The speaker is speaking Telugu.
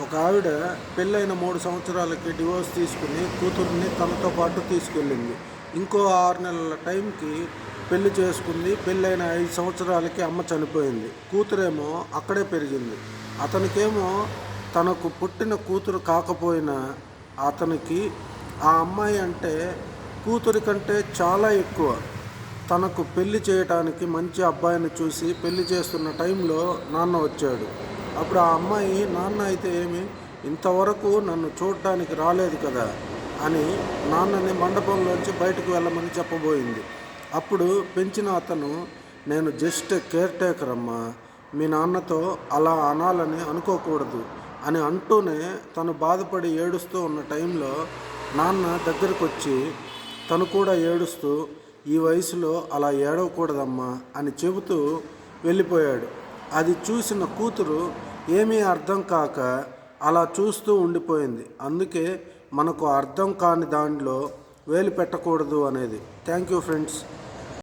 ఒక ఆవిడ పెళ్ళైన 3 సంవత్సరాలకి డివోర్స్ తీసుకుని కూతుర్ని తనతో పాటు తీసుకెళ్ళింది. ఇంకో 6 నెలల టైంకి పెళ్లి చేసుకుంది. పెళ్ళైన 5 సంవత్సరాలకి అమ్మ చనిపోయింది. కూతురేమో అక్కడే పెరిగింది. అతనికేమో తనకు పుట్టిన కూతురు కాకపోయినా అతనికి ఆ అమ్మాయి అంటే కూతురి కంటే చాలా ఎక్కువ. తనకు పెళ్లి చేయటానికి మంచి అబ్బాయిని చూసి పెళ్లి చేస్తున్న టైంలో నాన్న వచ్చాడు. అప్పుడు ఆ అమ్మాయి, నాన్న అయితే ఏమి, ఇంతవరకు నన్ను చూడటానికి రాలేదు కదా అని నాన్నని మండపంలోంచి బయటకు వెళ్ళమని చెప్పబోయింది. అప్పుడు పెంచిన అతను, నేను జస్ట్ కేర్ టేకర్ అమ్మా, మీ నాన్నతో అలా అనాలని అనుకోకూడదు అని అంటూనే తను బాధపడి ఏడుస్తూ ఉన్న టైంలో నాన్న దగ్గరకు వచ్చి తను కూడా ఏడుస్తూ, ఈ వయసులో అలా ఏడవకూడదమ్మా అని చెబుతూ వెళ్ళిపోయాడు. అది చూసిన కూతురు ఏమీ అర్థం కాక అలా చూస్తూ ఉండిపోయింది. అందుకే మనకు అర్థం కాని దానిలో వేలు పెట్టకూడదు అనేది. Thank you friends.